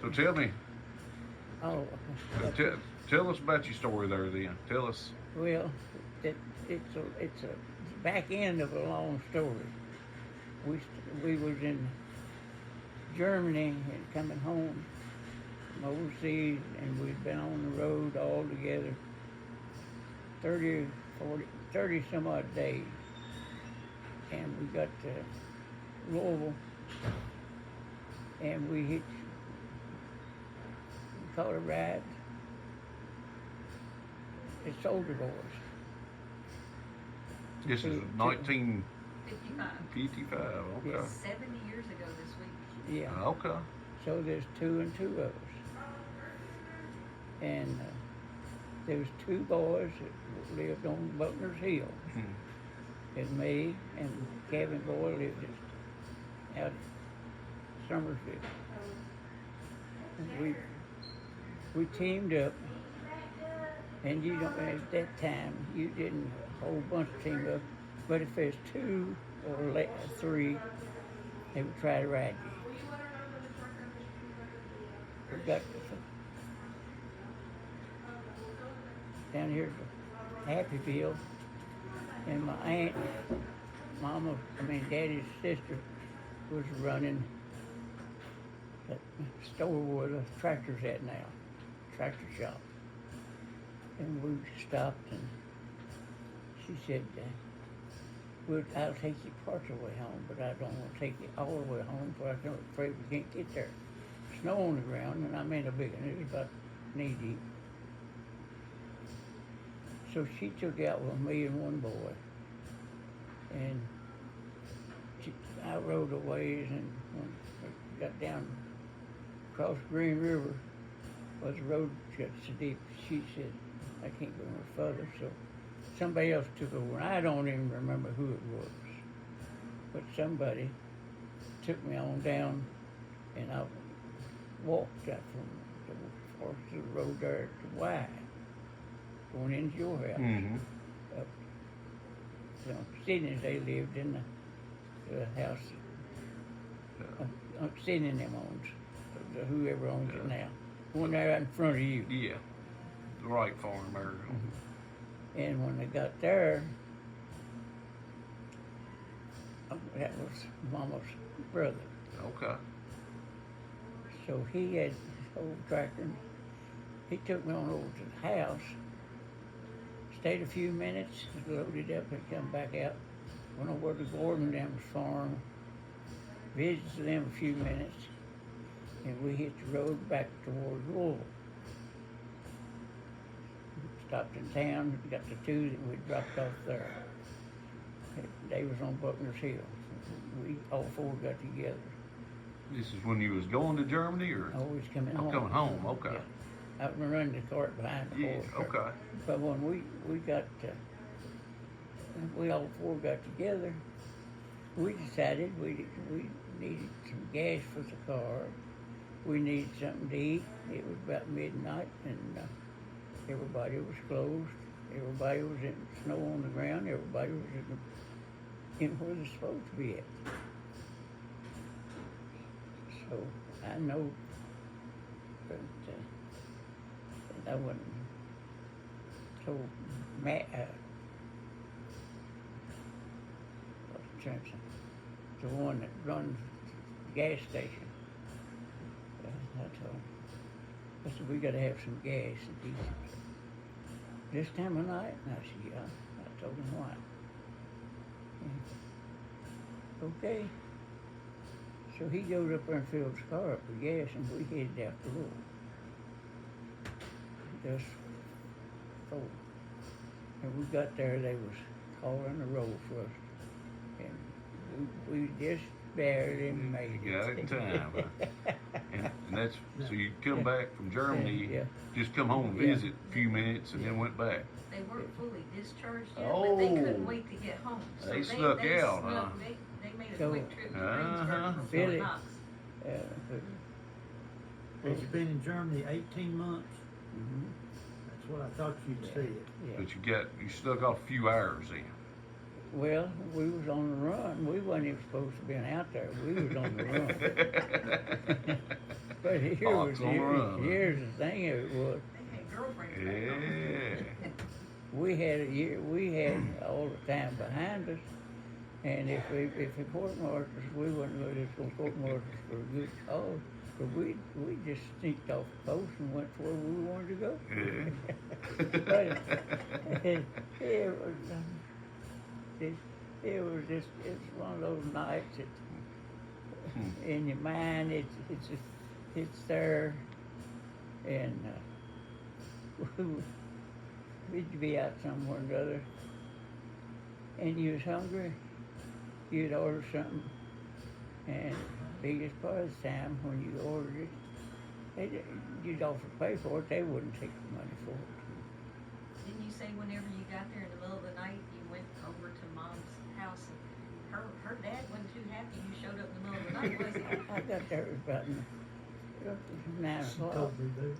So tell me, Oh, tell, tell us about your story there. Then tell us. well, it, it's a back end of a long story. We was in Germany and coming home from overseas, and we'd been on the road all together 30, 40, 30 some odd days, and we got to Louisville, and we caught a ride. It's soldier boys. This is 55. Okay. Yeah. 70 years ago this week. Yeah. Okay. So there's two and two of us. And there was two boys that lived on Buckner's Hill. And me and Kevin Boy lived just out of Summersville. And we teamed up. And you don't, at that time, you didn't a whole bunch team up. But if there's two or three, they would try to ride you. We got down here to Happyville, and my aunt, Daddy's sister, was running that store where the tractor's at now, tractor shop. And we stopped, and she said, I'll take you part of the way home, but I don't want to take you all the way home, for I'm afraid we can't get there. Snow on the ground, and I mean a big one. It was about knee deep. So she took out with me and one boy, and I rode a ways, and when I got down across Green River, was the road got so deep. She said, I can't go no further, so somebody else took over. I don't even remember who it was, but somebody took me on down, and I walked out from the road there to Y, going into your house. Mm-hmm. Sydney, they lived in the house. Sydney and them owns, whoever owns it now. One there out in front of you. Yeah. The right farm area. Mm-hmm. And when they got there, that was Mama's brother. Okay. So he had his old tractor. He took me on over to the house, stayed a few minutes, loaded up, and come back out. Went over to Gordon Dam's farm, visited them a few minutes, and we hit the road back toward Louisville. Stopped in town, got the two that we dropped off there. They was on Buckner's Hill. We all four got together. This is when you was going to Germany, or? Always coming home. Coming home, okay. Yeah. I was running the cart behind the horse. Okay. But when we got, we all four got together, we decided we needed some gas for the car. We needed something to eat. It was about midnight, and everybody was closed. Everybody was in snow on the ground. Everybody was in where they're supposed to be at. So I know that I wasn't told Matt, the one that runs the gas station. I told him, I said, we got to have some gas and diesel. This time of night? And I said, yeah. I told him why. Okay. So he goes up there and fills his car up with gas, and we headed out the road. Just four. And we got there, they was covering the road for us. And we just barely made it. You got it in time. and that's, so you come back from Germany, Yeah. just come home and visit a few minutes, and then went back. They weren't fully discharged yet, but they couldn't wait to get home. So They snuck out, huh? They made a So- quick trip to Uh-huh. Greensburg from Billy- Fort Knox. Had you been in Germany 18 months? Mhm. That's what I thought you'd said. Yeah. But you snuck off a few hours in. Well, we was on the run. We wasn't even supposed to be out there. We was on the run. But Fox on the run. here's the thing it was, They had girlfriends. Yeah. we had all the time behind us, and if the court martials, we wasn't going to court martials for a good cause, but we just sneaked off the post and went to where we wanted to go. Yeah. But it was just, it's one of those nights that in your mind it's there, and we'd be out somewhere or another, and you was hungry, you'd order something, and biggest part of the time when you ordered it, you'd offer to pay for it, they wouldn't take the money for it. Didn't you say whenever you got there in the middle of the night, you went over to Mom's house and her dad wasn't too happy you showed up in the middle of the night, was he? I got there about 9 She o'clock. told me that.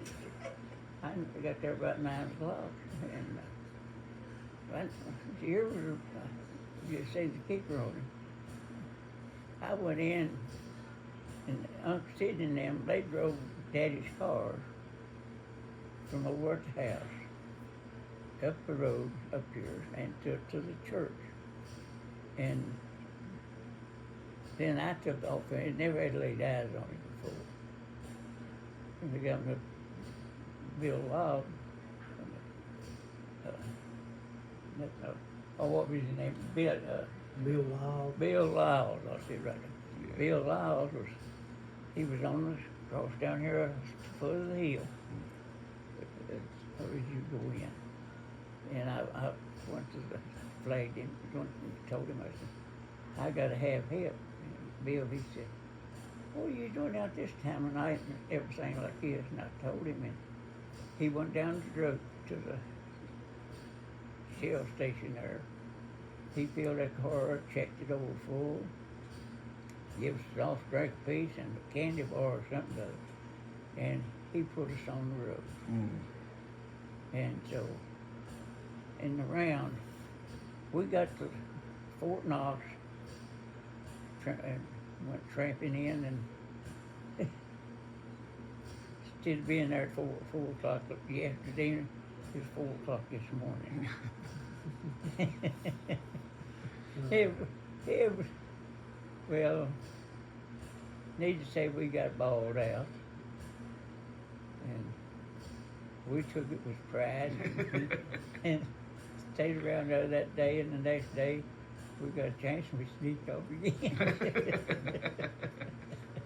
I got there about 9 o'clock, and here was you say the kicker on it. I went in, and Uncle Sid and them, they drove Daddy's car from over at the house, up the road, up here, and to the church. And then I took off, and it never had laid eyes on it before. And they got me Bill Log, what was his name? Bill Lyle. Bill Lyles, I'll say right there. Yeah. Bill Lyles he was on the cross down here at the foot of the hill. As you go in. And I went to the flag and told him, I said, I gotta have help. And Bill, he said, what are you doing out this time of night? And everything like this. And I told him, and he went down to the Shell station there. He filled that car up, checked it over full, gave us a soft drink a piece and a candy bar or something to it. And he put us on the road. And so, in the round, we got to Fort Knox and went tramping in, and instead of being there at 4 o'clock yesterday, it was 4 o'clock this morning. it was, well, need to say we got balled out, and we took it with pride, and stayed around there that day, and the next day we got a chance and we sneaked off again.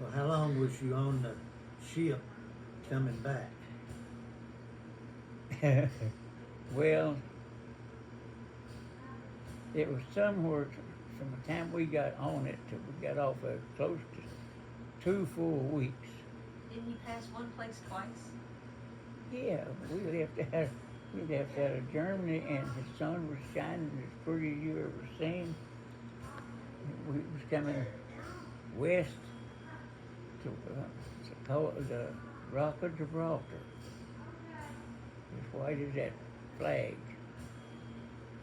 Well, how long was you on the ship coming back? Well, it was somewhere from the time we got on it till we got off of it, close to 2 full weeks. Didn't you pass one place twice? Yeah, we left out of Germany, and the sun was shining as pretty as you ever seen. We was coming west to the Rock of Gibraltar, as white as that flag.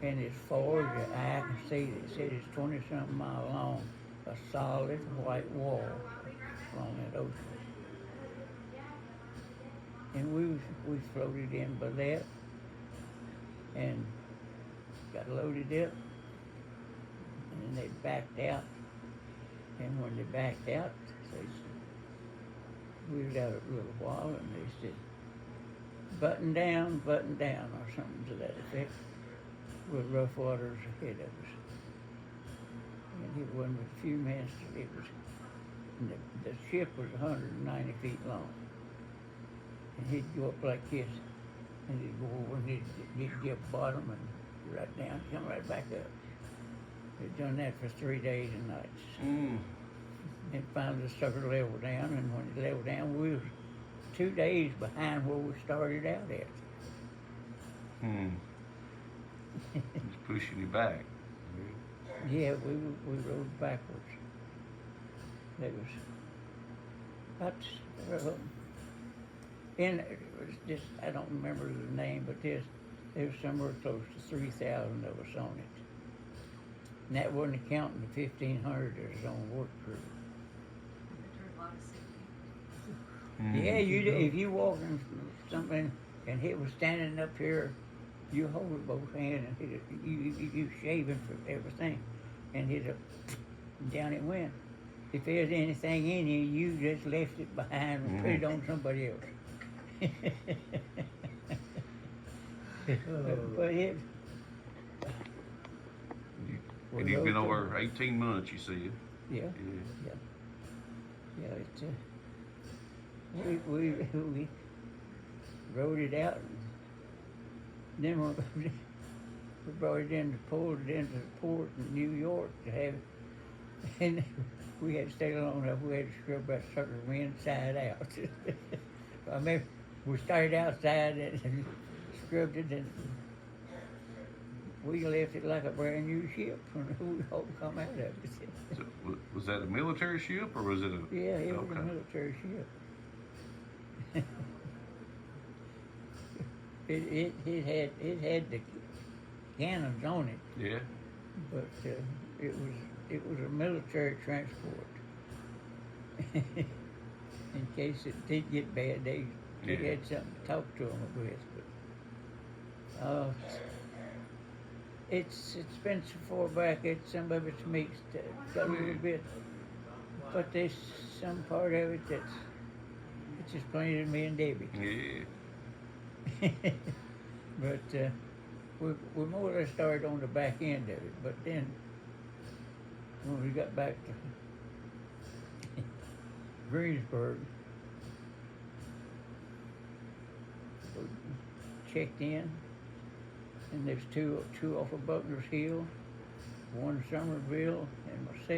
And as far as your eye can see, they said it's 20-something miles long, a solid white wall along that ocean. And we floated in by that and got loaded up, and then they backed out. And when they backed out, we was out a little while, and they said, button down, or something to that effect, with rough waters ahead of us. And it wasn't a few minutes, it was, and the ship was 190 feet long. And he'd go up like this, and he'd go over, and he'd get bottom and right down, come right back up. They'd done that for 3 days and nights. And finally the sucker leveled down, and when it leveled down, we was 2 days behind where we started out at. It's pushing you back. Yeah, we rode backwards. It was about, and it was just, I don't remember the name, but there was somewhere close to 3,000 of us on it. And that wasn't counting the 1,500 that was on work crew. There were a lot of sick Yeah, if you walk in something and it was standing up here, you hold it both hands and hit it. You shaving for everything, and hit it, down it went. If there's anything in you, you just left it behind and put it on somebody else. But it. And you've been over 18 months, you said. Yeah. Yeah. Yeah, it's we rode it out. And then we brought it in, pulled it into the port in New York to have it. And we had to stay long enough. We had to scrub that sucker from inside out. I mean, we started outside and scrubbed it, and we left it like a brand new ship when we all come out of it. So, was that a military ship or was it a? Yeah, it was a Okay. military ship. it had the cannons on it, Yeah. but it was a military transport. In case it did get bad, they Yeah. had something to talk to them with. But it's been so far back that some of it's mixed, got a little bit. But there's some part of it that's it's just plain as me and Debbie. Yeah. But we more or less started on the back end of it. But then when we got back to Greensburg, we checked in, and there's two off of Buckner's Hill, one Somerville, and myself.